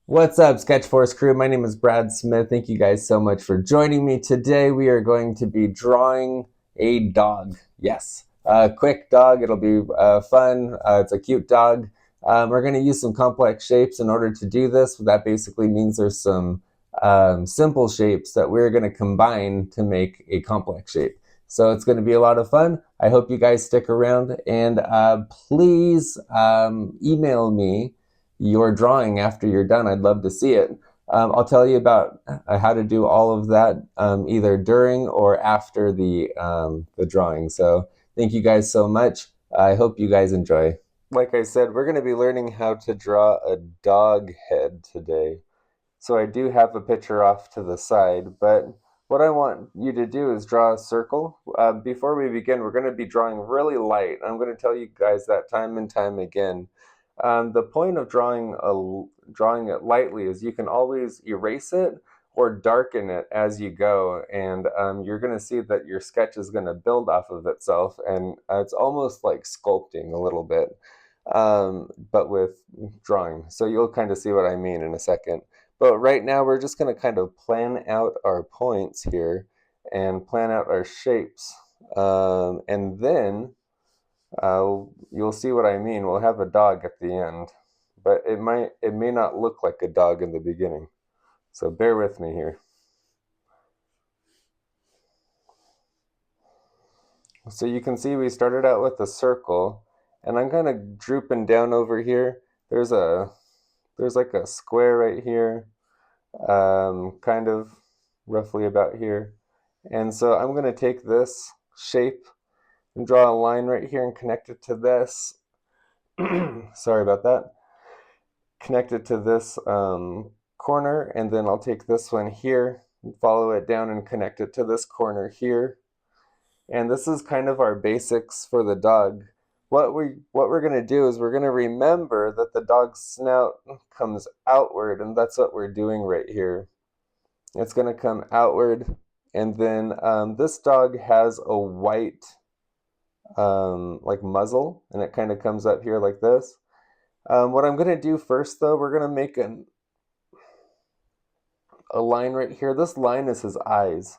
What's up, SketchForce crew? My name is Brad Smith. Thank you guys so much for joining me. Today we are going to be drawing a dog. Yes, a quick dog. It'll be fun. It's a cute dog. We're going to use some complex shapes in order to do this. That basically means there's some simple shapes that we're going to combine to make a complex shape. So it's going to be a lot of fun. I hope you guys stick around, and please email me your drawing after you're done. I'd love to see it. I'll tell you about how to do all of that either during or after the drawing. So thank you guys so much. I hope you guys enjoy. Like I said, we're going to be learning how to draw a dog head today. So I do have a picture off to the side, but what I want you to do is draw a circle. Before we begin, we're going to be drawing really light. I'm going to tell you guys that time and time again. The point of drawing it lightly is you can always erase it or darken it as you go, and you're going to see that your sketch is going to build off of itself, and it's almost like sculpting a little bit, but with drawing. So you'll kind of see what I mean in a second. But right now we're just going to kind of plan out our points here and plan out our shapes, and then you'll see what I mean. We'll have a dog at the end, but it may not look like a dog in the beginning. So bear with me here. So you can see we started out with a circle, and I'm kind of drooping down over here. There's like a square right here, kind of roughly about here. And so I'm going to take this shape and draw a line right here and connect it to this. Sorry about that. Connect it to this corner, and then I'll take this one here and follow it down and connect it to this corner here. And this is kind of our basics for the dog. What we're going to do is we're going to remember that the dog's snout comes outward, and that's what we're doing right here. It's going to come outward, and then this dog has a white like muzzle, and it kind of comes up here like this. What I'm going to do first, though, we're going to make a line right here. This line is his eyes,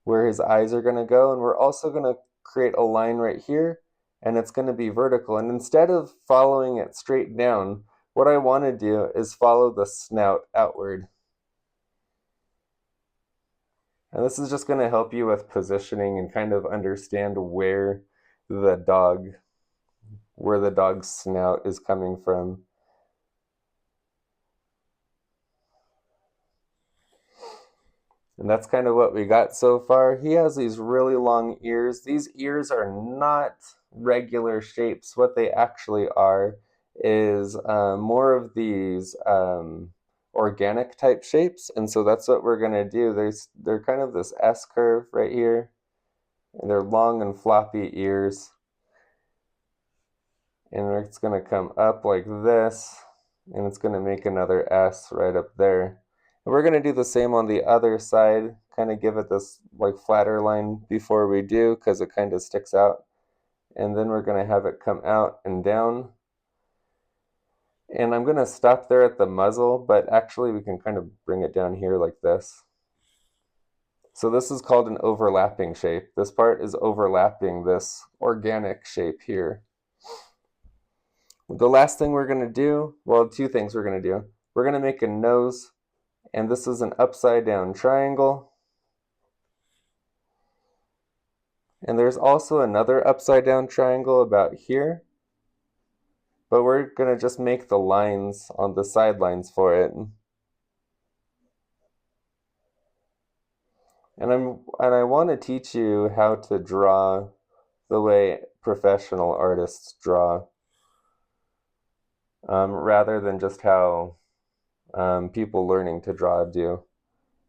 where his eyes are going to go, and we're also going to create a line right here, and it's going to be vertical. And instead of following it straight down, what I want to do is follow the snout outward. And this is just going to help you with positioning and kind of understand where the dog's snout is coming from. And that's kind of what we got so far. He has these really long ears. These ears are not regular shapes. What they actually are is more of these organic type shapes. And so that's what we're going to do. They're kind of this S curve right here. And they're long and floppy ears. And it's going to come up like this. And it's going to make another S right up there. We're going to do the same on the other side, kind of give it this like flatter line before we do, because it kind of sticks out. And then we're going to have it come out and down. And I'm going to stop there at the muzzle, but actually we can kind of bring it down here like this. So this is called an overlapping shape. This part is overlapping this organic shape here. The last thing we're going to do, well, two things we're going to do. We're going to make a nose. And this is an upside down triangle. And there's also another upside down triangle about here. But we're going to just make the lines on the sidelines for it. And I want to teach you how to draw the way professional artists draw, rather than just how people learning to draw do.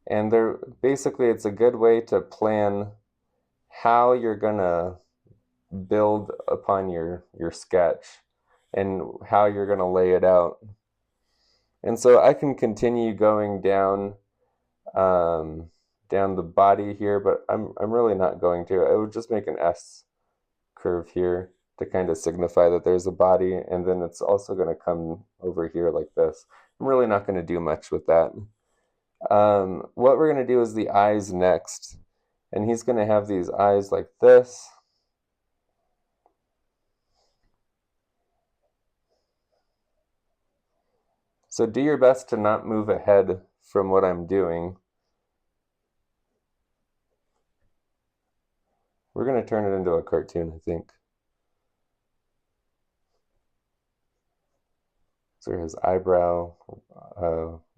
And basically it's a good way to plan how you're gonna build upon your sketch and how you're gonna lay it out. And so I can continue going down the body here, but I'm really not going to. I would just make an S curve here to kind of signify that there's a body, and then it's also going to come over here like this. I'm really not going to do much with that. What we're going to do is the eyes next. And he's going to have these eyes like this. So do your best to not move ahead from what I'm doing. We're going to turn it into a cartoon, I think. So his eyebrow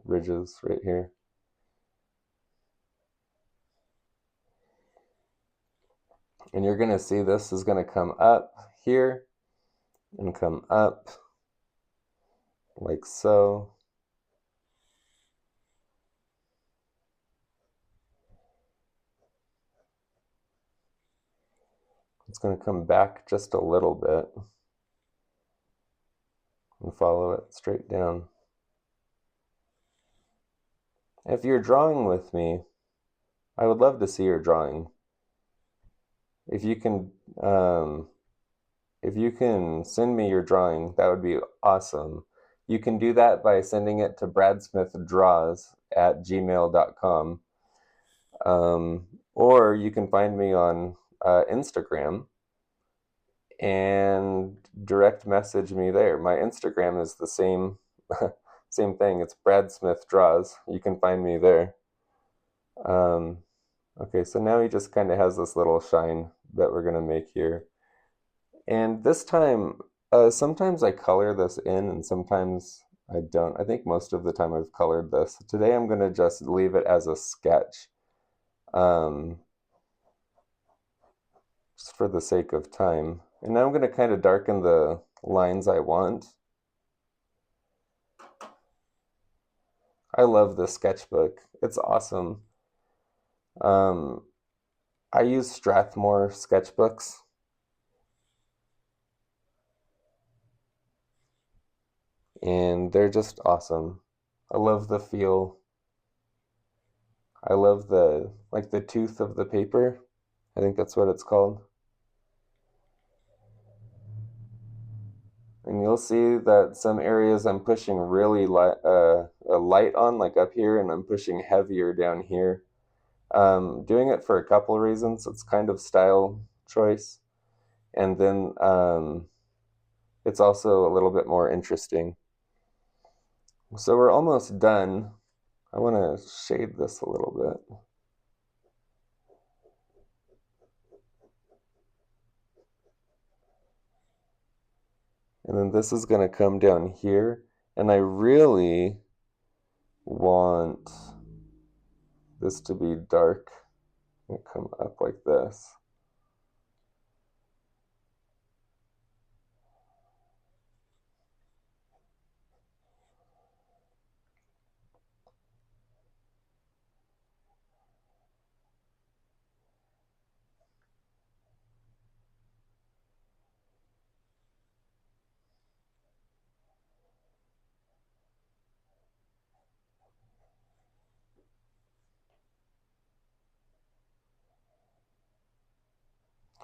ridges right here. And you're going to see this is going to come up here and come up like so. It's going to come back just a little bit and follow it straight down. If you're drawing with me, I would love to see your drawing. If you can send me your drawing, that would be awesome. You can do that by sending it to bradsmithdraws@gmail.com. Or you can find me on Instagram and direct message me there. My Instagram is the same same thing. It's Brad Smith Draws. You can find me there. Okay, so now he just kind of has this little shine that we're going to make here. And this time, sometimes I color this in and sometimes I don't. I think most of the time I've colored this. Today I'm going to just leave it as a sketch. Just for the sake of time. And now I'm going to kind of darken the lines I want. I love this sketchbook. It's awesome. I use Strathmore sketchbooks. And they're just awesome. I love the feel. I love the tooth of the paper. I think that's what it's called. And you'll see that some areas I'm pushing really light on, like up here, and I'm pushing heavier down here. Doing it for a couple of reasons. It's kind of style choice. And then it's also a little bit more interesting. So we're almost done. I want to shade this a little bit. And then this is going to come down here. And I really want this to be dark and come up like this.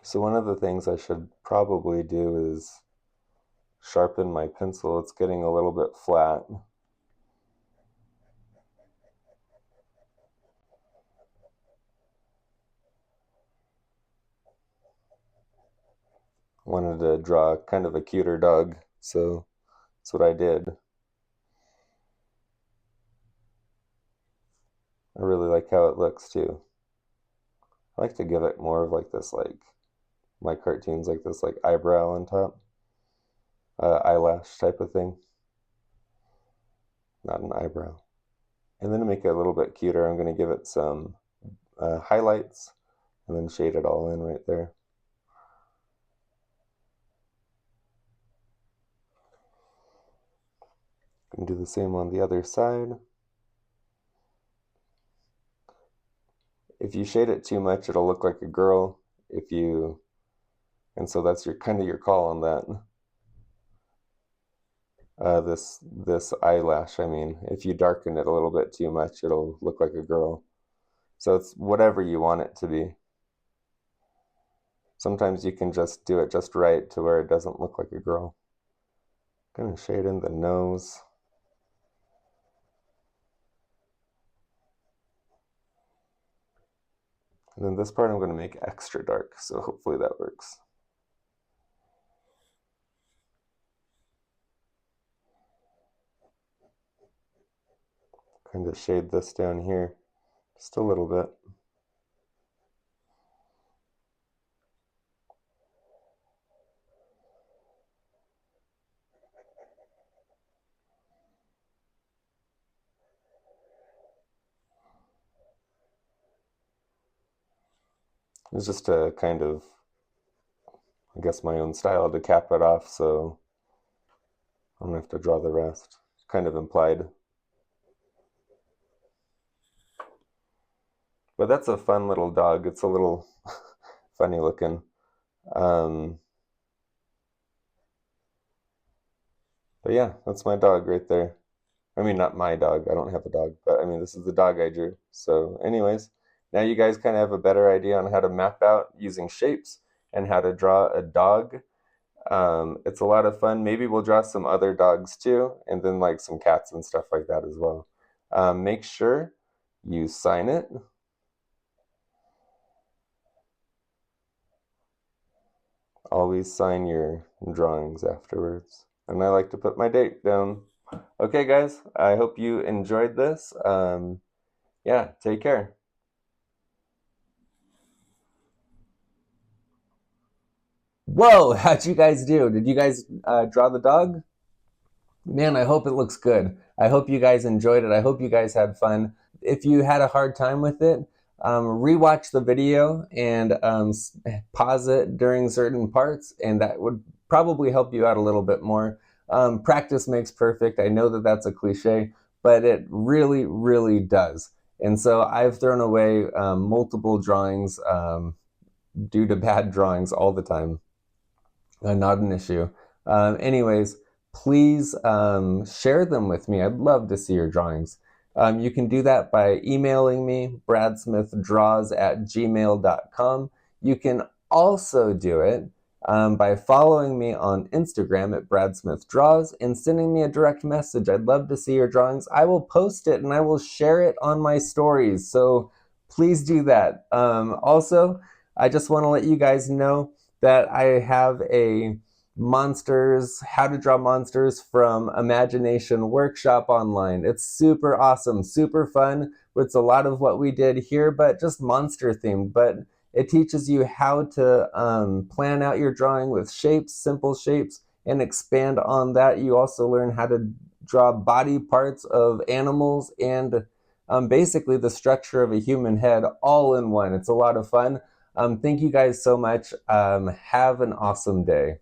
So one of the things I should probably do is sharpen my pencil. It's getting a little bit flat. Wanted to draw kind of a cuter dog, so that's what I did. I really like how it looks too. I like to give it more of like this, like my cartoons, like this, like eyebrow on top, eyelash type of thing, not an eyebrow. And then to make it a little bit cuter, I'm going to give it some highlights and then shade it all in right there. And do the same on the other side. If you shade it too much, it'll look like a girl. And so that's kind of your call on that. This eyelash, I mean, if you darken it a little bit too much, it'll look like a girl. So it's whatever you want it to be. Sometimes you can just do it just right to where it doesn't look like a girl. I'm gonna shade in the nose. And then this part I'm going to make extra dark, so hopefully that works. Kind of shade this down here just a little bit. It's just a kind of, I guess, my own style to cap it off, so I'm gonna have to draw the rest. It's kind of implied. But that's a fun little dog. It's a little funny looking. But yeah, that's my dog right there. I mean, not my dog. I don't have a dog, but I mean, this is the dog I drew. So anyways, now you guys kind of have a better idea on how to map out using shapes and how to draw a dog. It's a lot of fun. Maybe we'll draw some other dogs too, and then like some cats and stuff like that as well. Make sure you sign it. Always sign your drawings afterwards. And I like to put my date down. Okay, guys, I hope you enjoyed this. Yeah, take care. Whoa, how'd you guys do? Did you guys draw the dog? Man, I hope it looks good. I hope you guys enjoyed it. I hope you guys had fun. If you had a hard time with it, rewatch the video and pause it during certain parts, and that would probably help you out a little bit more. Practice makes perfect. I know that that's a cliche, but it really, really does. And so I've thrown away multiple drawings due to bad drawings all the time. Not an issue. Anyways, please share them with me. I'd love to see your drawings. You can do that by emailing me, bradsmithdraws@gmail.com. You can also do it by following me on Instagram at bradsmithdraws and sending me a direct message. I'd love to see your drawings. I will post it and I will share it on my stories. So please do that. Also, I just want to let you guys know that I have a monsters, how to draw monsters from imagination workshop online. It's super awesome, super fun. It's a lot of what we did here, but just monster themed. But it teaches you how to plan out your drawing with shapes, simple shapes, and expand on that. You also learn how to draw body parts of animals and basically the structure of a human head all in one. It's a lot of fun. Thank you guys so much. Have an awesome day.